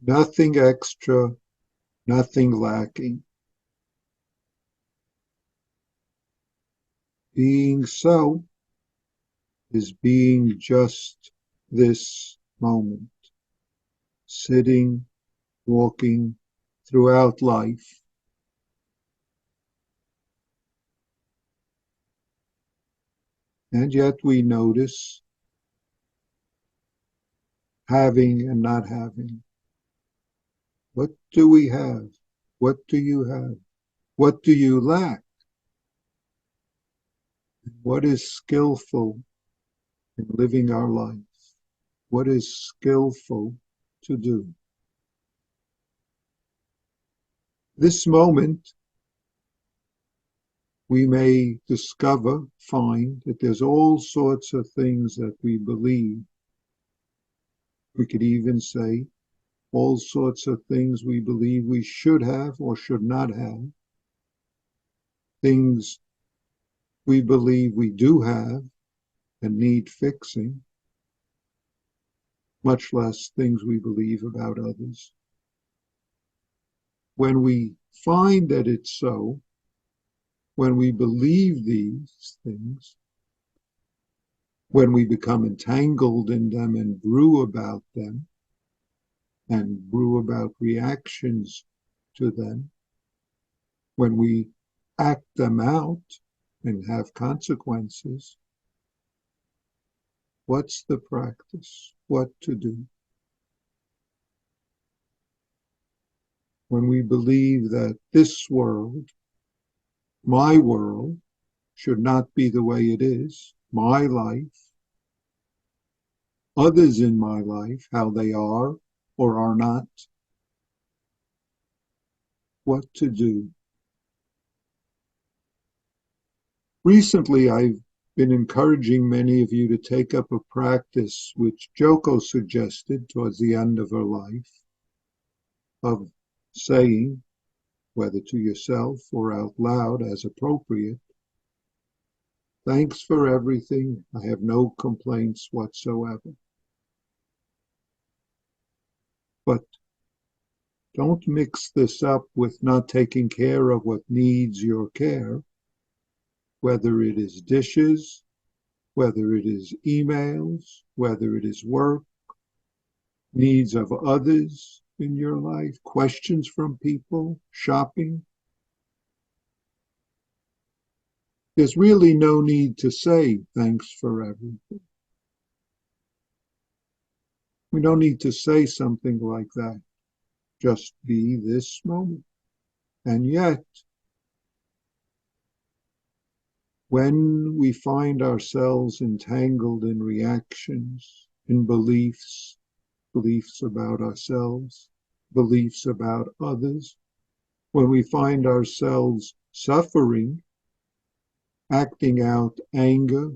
Nothing extra, nothing lacking. Being so is being just this moment, sitting, walking throughout life. And yet we notice having and not having. What do we have? What do you have? What do you lack? What is skillful in living our life? What is skillful to do? This moment, we may find that there's all sorts of things that we believe. We could even say all sorts of things we believe we should have or should not have, things we believe we do have and need fixing, much less things we believe about others. When we find that it's so, when we believe these things, when we become entangled in them and brew about them, and brew about reactions to them, when we act them out and have consequences, what's the practice? What to do? When we believe that this world, my world, should not be the way it is, my life, others in my life, how they are or are not, what to do. Recently, I've been encouraging many of you to take up a practice which Joko suggested towards the end of her life of saying, whether to yourself or out loud as appropriate, thanks for everything. I have no complaints whatsoever. But don't mix this up with not taking care of what needs your care, whether it is dishes, whether it is emails, whether it is work, needs of others in your life, questions from people, shopping. There's really no need to say thanks for everything. We don't need to say something like that. Just be this moment. And yet, when we find ourselves entangled in reactions, in beliefs, beliefs about ourselves, beliefs about others, when we find ourselves suffering, acting out anger,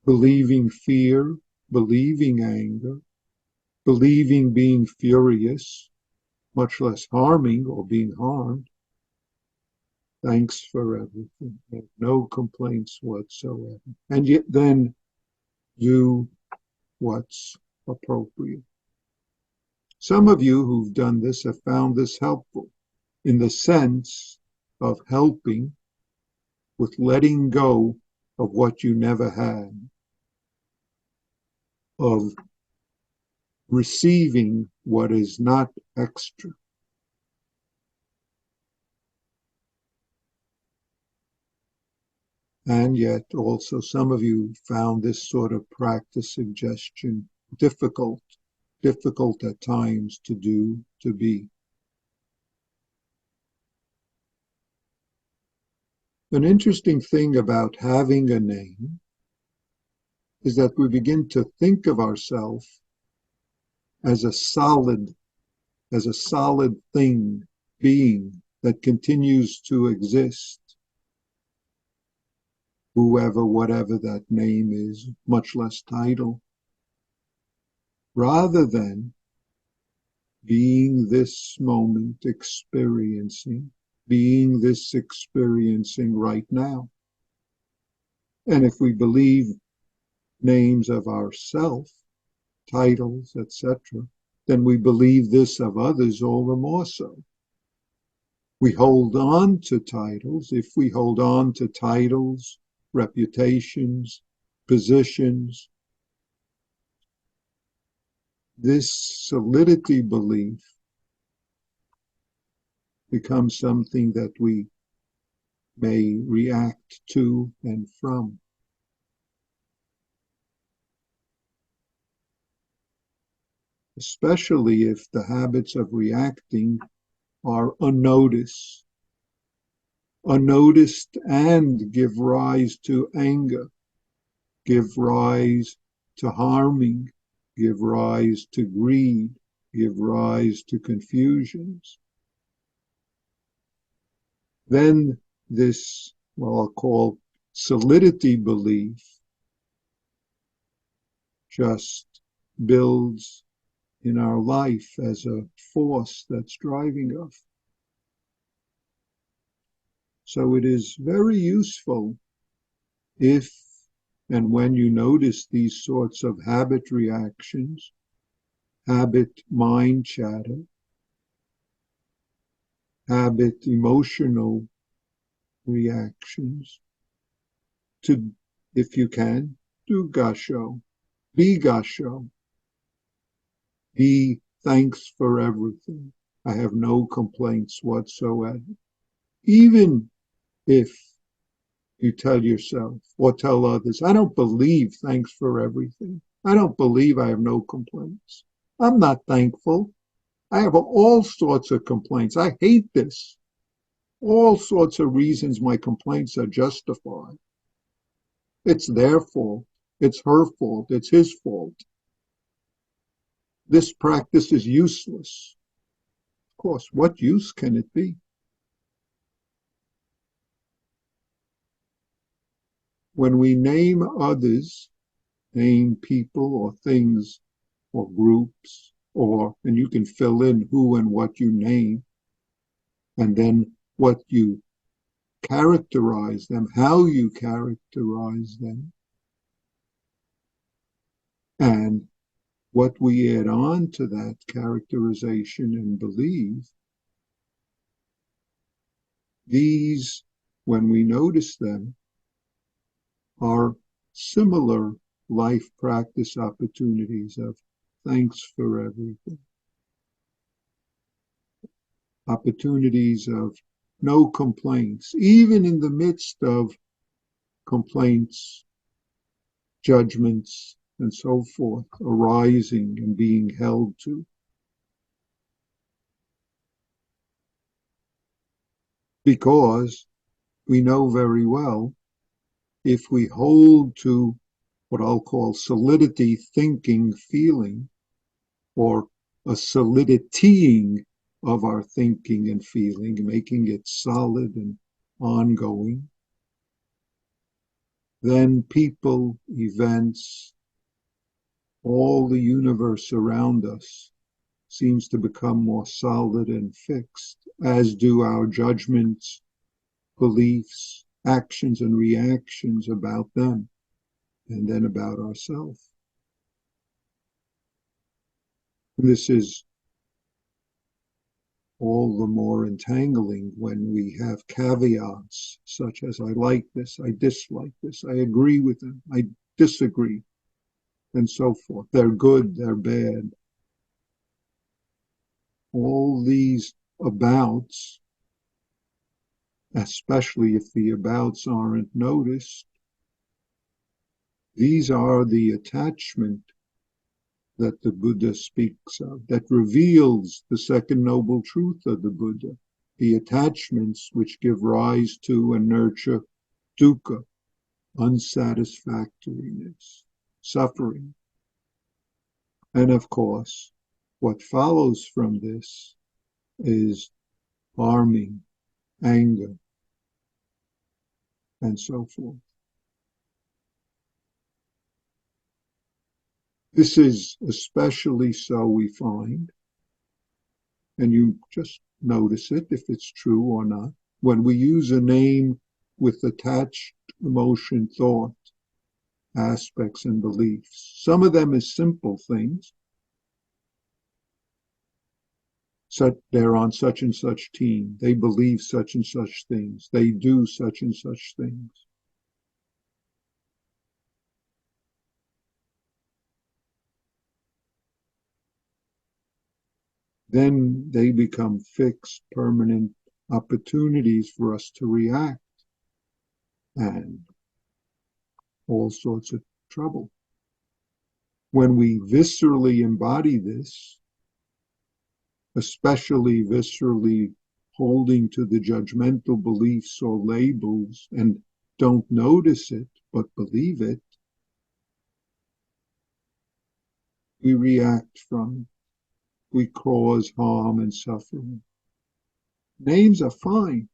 believing fear, believing anger, believing being furious, much less harming or being harmed, thanks for everything. No complaints whatsoever. And yet then do what's appropriate. Some of you who've done this have found this helpful in the sense of helping with letting go of what you never had, of receiving what is not extra. And yet also some of you found this sort of practice suggestion difficult at times to do, to be. An interesting thing about having a name is that we begin to think of ourselves as a solid thing, being that continues to exist, whoever, whatever that name is, much less title, rather than being this moment experiencing, being this experiencing right now. And if we believe names of ourself, titles, etc., then we believe this of others all the more so. We hold on to titles. If we hold on to titles, reputations, positions, this solidity belief becomes something that we may react to and from. Especially if the habits of reacting are unnoticed and give rise to anger, give rise to harming, give rise to greed, give rise to confusions. Then this, what I'll call solidity belief, just builds in our life as a force that's driving us. So it is very useful if and when you notice these sorts of habit reactions, habit mind chatter, habit emotional reactions, to, if you can, do gasho, be gasho, be thanks for everything. I have no complaints whatsoever. Even if you tell yourself or tell others, I don't believe thanks for everything. I don't believe I have no complaints. I'm not thankful. I have all sorts of complaints. I hate this. All sorts of reasons my complaints are justified. It's their fault. It's her fault. It's his fault. This practice is useless. Of course, what use can it be? When we name others, name people or things or groups, and you can fill in who and what you name, and then what you characterize them, how you characterize them, and what we add on to that characterization and belief. These, when we notice them, are similar life practice opportunities of thanks for everything. Opportunities of no complaints, even in the midst of complaints, judgments, and so forth, arising and being held to. Because we know very well, if we hold to what I'll call solidity thinking, feeling, or a soliditying of our thinking and feeling, making it solid and ongoing, then people, events, all the universe around us seems to become more solid and fixed, as do our judgments, beliefs, actions, and reactions about them, and then about ourselves. This is all the more entangling when we have caveats such as I like this, I dislike this, I agree with them, I disagree, and so forth. They're good, they're bad. All these abouts, especially if the abouts aren't noticed, these are the attachment that the Buddha speaks of, that reveals the second noble truth of the Buddha, the attachments which give rise to and nurture dukkha, unsatisfactoriness, suffering. And of course, what follows from this is harming, anger, and so forth. This is especially so, we find, and you just notice it if it's true or not, when we use a name with attached emotion, thought, aspects, and beliefs. Some of them is simple things, they're on such and such team. They believe such and such things. They do such and such things. Then they become fixed, permanent opportunities for us to react and all sorts of trouble. When we viscerally embody this, especially viscerally holding to the judgmental beliefs or labels and don't notice it but believe it, we react from it. We cause harm and suffering. Names are fine.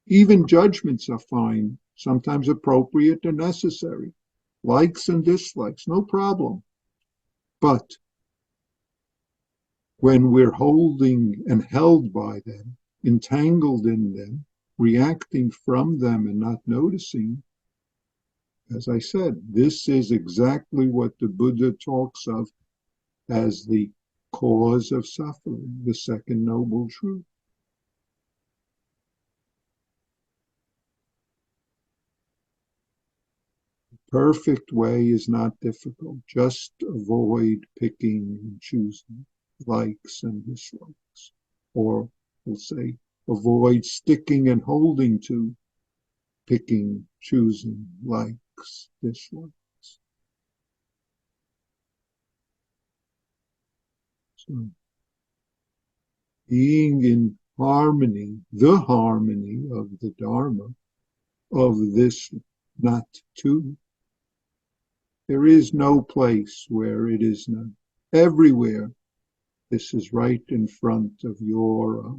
Even judgments are fine, sometimes appropriate and necessary. Likes and dislikes, no problem. But when we're holding and held by them, entangled in them, reacting from them and not noticing, as I said, this is exactly what the Buddha talks of as the cause of suffering, the second noble truth. Perfect way is not difficult. Just avoid picking and choosing likes and dislikes. Or we'll say, avoid sticking and holding to picking, choosing, likes, dislikes. So being in harmony, the harmony of the Dharma, of this not to, there is no place where it is not. Everywhere, this is right in front of your